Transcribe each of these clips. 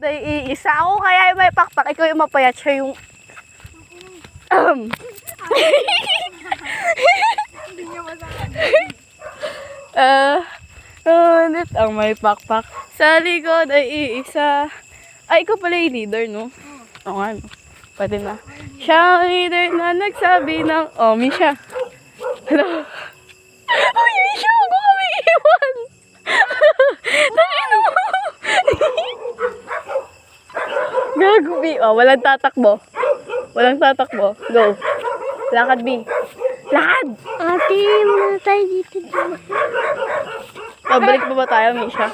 Iisa ako kaya yung may pakpak. Ikaw yung mapayat, siya yung... Hindi niya masabi. Ngunit ang may pakpak sa likod ay iisa. Ay, ikaw pala yung leader, no? Oo nga, no? Pwede na. Siya ang leader na nagsabi ng... Oh, Misha. Hello? Uy, Misha, huwag ko kami iiwan. Tangino mo. Gago, B. Oh, walang tatakbo. Walang tatakbo. Go. Lakad, B. Lakad! Ate, muna tayo dito. Balik pa ba tayo, Misha?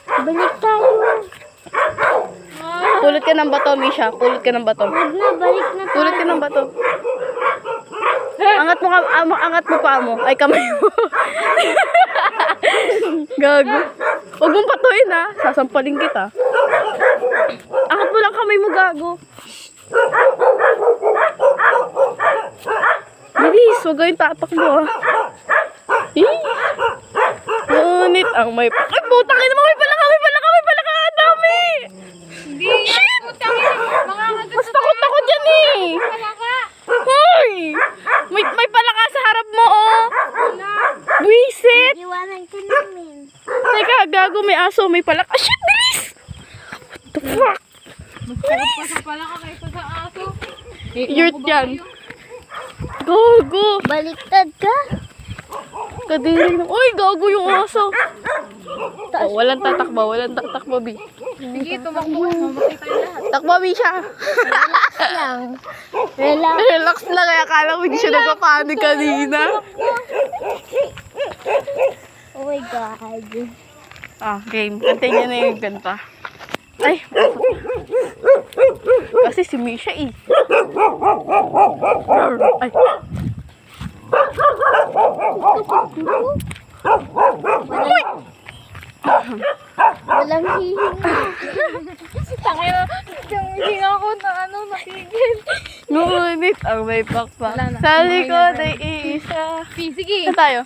Balik tayo. Pulot ka ng bato, Misha. Pulot ka ng bato. Huwag na, balik na tayo. Pulot ka ng bato. Angat mo pa mo. Ay, kamay mo. Gago. Huwag mong patuin, ha. Sasampaling kita. Angat mo lang kamay mo, gago. Bilis, huwag kayong tatakbo, ha. Ngunit ang may... Ay, putang ina mo, may palaka. Ang dami. Hindi. Shit! Putang ina. Mga kagat Mas takot dyan, eh. palaka. Hoy! May palaka sa harap mo, oh. Wala. Buisit! Iwanan ka namin. Teka, gago, may aso, may palaka. Ah, shit, bilis! What the fuck? Magtakot pa sa palaka kaysa sa aso. Yurt yan. Gago! Baliktad ka? Kadiling na. Uy, gago yung aso. Oh, walang tatakbo, B. Sige, tumakbo. Mamatay tayo lahat. Takbo, B siya. Lang. Relax. Relax na, kaya akala ko hindi siya nagpapanik kanina. Oh my God. Ah, game. Continue na yung ganta. Ay, kasi si Misha, eh. Ay. Walang hihinga. Tangina, yung hihinga ko na nakigil. Ngunit ang may pakpak Wala na. sa likod ay iisa. Sige. Saan tayo?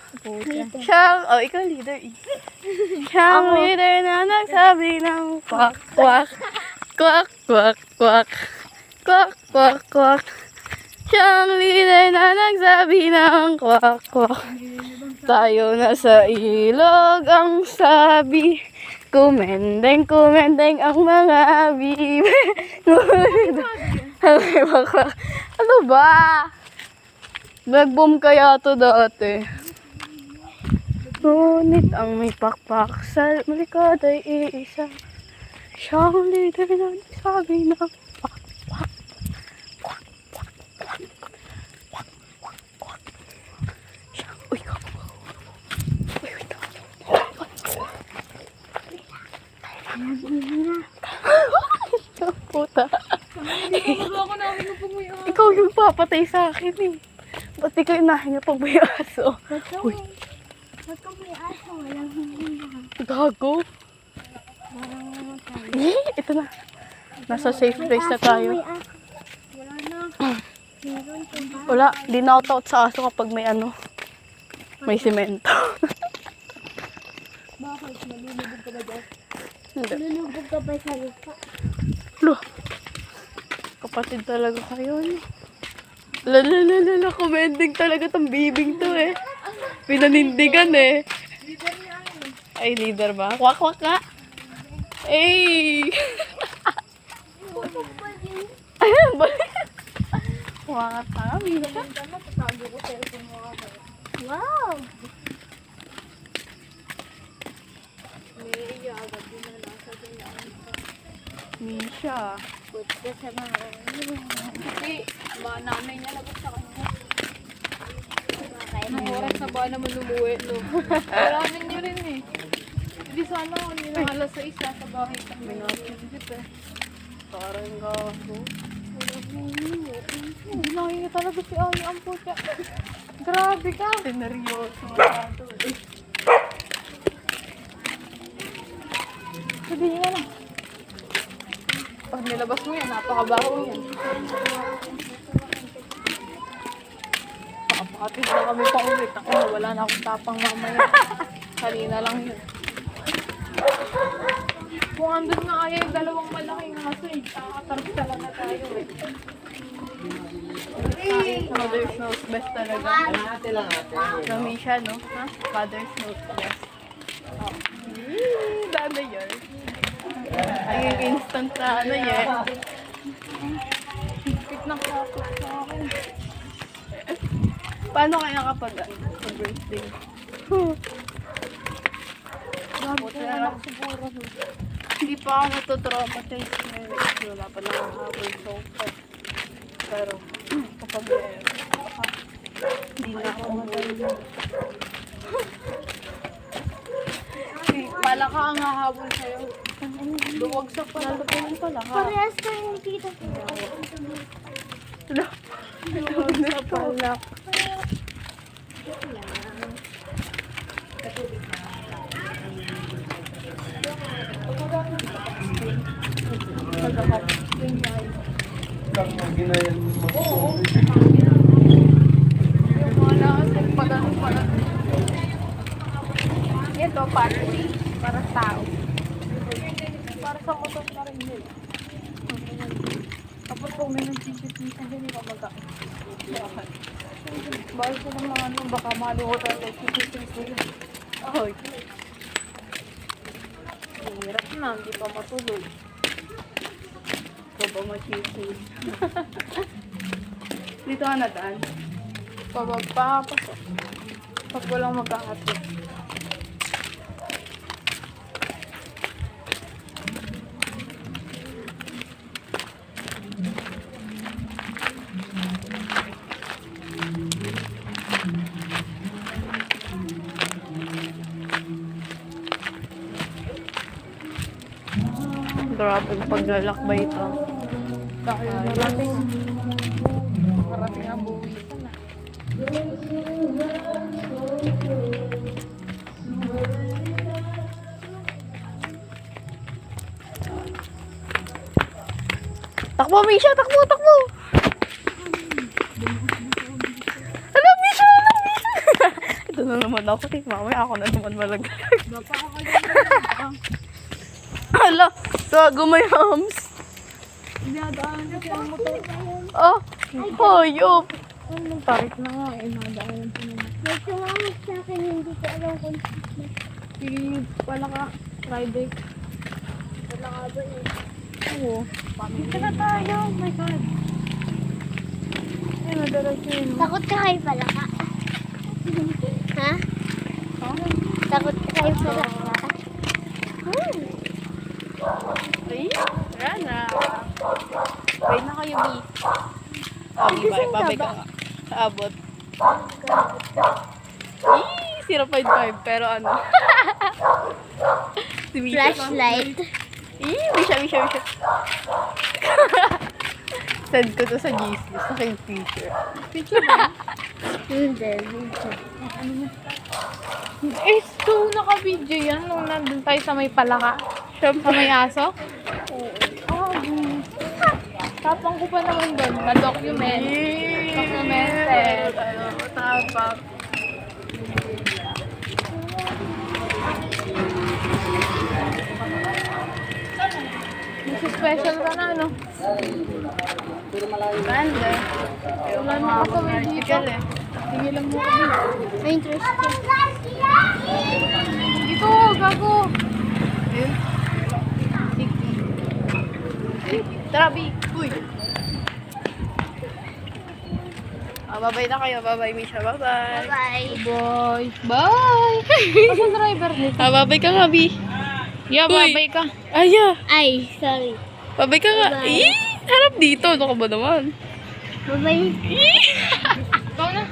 Siyang, oh, ikaw leader, eh. Siyang leader na nagsabi ng kwak, kwak, kwak, kwak, kwak, kwak, kwak, kwak. Siyang leader na nagsabi ng kwak, kwak. Tayo na sa ilog ang sabi. Kumendeng ang mga bibe. Ano ba? Nag-boom kaya to dati. Ngunit ang may pakpak sa likod ay iisa. Siyang leader na nagsabi ng kwak, kwak, kwak, kwak, kwak, kwak, kwak, kwak. Uy, kako. Uy, wait lang. Puta. Ako namin yung pumuyo. Ikaw yung papatay sa akin, eh. Ba't ikaw yung nahinga pag may aso? Uy, Ba't ka may aso? Walang hihinga. gago. Ito na. Nasa safe place na tayo. May aso. Wala na. Meron ka ba? Wala, di na out sa aso kapag may ano. May semento. Bakit? Malulubog ka ba dyan? Hindi. Malulubog ka ba sa lupa? Lo. Kapatid talaga kayo, no? Lalalala, commending talaga tong bibing to, eh. Pinanindigan, eh. Leader niya ano? Ay, leader ba? Kwak, kwak nga. Ay! Ayan, balik. Kwak ka, Misha. Tatago ko cellphone mo ako. Wow! May iya agad din na nasa ganyan. Misha. Put ka sa mga... Kasi, ba namin niya lagot sa kanya. Ang oras na ba naman lumuwi, no? Kailangan niyo rin eh. Hindi sana kung hindi na alas 6 sa bahay kami. Minapit eh. Parang gago. Hindi nakikita talaga si Ay ang puta. Grabe ka. Sineryoso nga ito, eh. Sabihin na lang. Pag nilabas mo yan, napakabaho yan. Pakapakatid na kami pa ulit. Ako na wala na akong tapang mamaya. Kanina lang yun. Kung andun nga kaya yung dalawang malaking aso eh. Kakatarap talaga tayo eh. Mother's knows best talaga. Ramisha, no? Ha? Mother's knows best. Oh. Dano yun. Naging instant na ano yun. Higpit ng kapit sa akin. Paano kaya kapag sa birthday? Buti na lang siguro. Hindi pa ako natutraumatize ngayon. Wala pa nakakabol so far. Pero, kapag ngayon, hindi na ako umuwi. Palaka ang hahabol sa'yo. Luwagsak pa lang. Pala ka. Parehas ka yung kita ko. Sa palak. Yung wala kasi pagano pala. Ito, party. Para sa tao. Para sa motor na rin yun. Tapos kung may nagsisit dito, hindi ka mag-aak. Bahal ko ng mga ano, baka malimutan na nagsisit sila. Ahoy. Hirap na, hindi pa matuloy. Ikaw ba mag-chill? Dito ka nadaan. Papapasok. Pag walang magkakatid. Grabe yung paglalakbay ito. Dahil narating. Narating ang buwisan na. Takbo, Misha! Takbo, takbo! Alam, Misha! Alam, Misha! Ito na naman ako. Mamaya ako na naman malaglag. Hala! Gago may hams. Dinadaan kasi ang motor. Oh! Hayop! Tarik na nga eh, nadaan ko naman. May tumawag sa akin, hindi ko alam kung Sige, pala ka, Friday. wala ka ba eh. Oo. Dito na tayo, oh my God. Ay, nadaradyo yun. Takot ka kay Palaka. Ha? Takot ka kay Palaka. Ay! Tara na! Wait na kayo, B. Abi, babay ka nga. Sa abot. Eee! 0.5 pero ano? Si Misha. Flashlight. Eee! Misha. Send ko to sa GC, sa aking picture. Hindi. Eh, so naka-video yan nung nandun tayo sa may palaka. Sa may aso? Oo. Tapang ko pa naman doon. Na-document. Documented. Tapak. Mas special ka na, no? Banda. Wala na kasaway dito. Sige lang mo kami. May interest ka. Dito, gago. Ayun. Tara, B. Uy. Babay na kayo. Babay, Misha. Babay. Bye. Boy. Bye! Asa driver nito? Babay ka nga, B. Yeah, Uy. babay ka. Aya. Ay, sorry. Babay ka nga. Bye. Harap dito. Ano ka ba naman? Bye-bye. Ikaw na.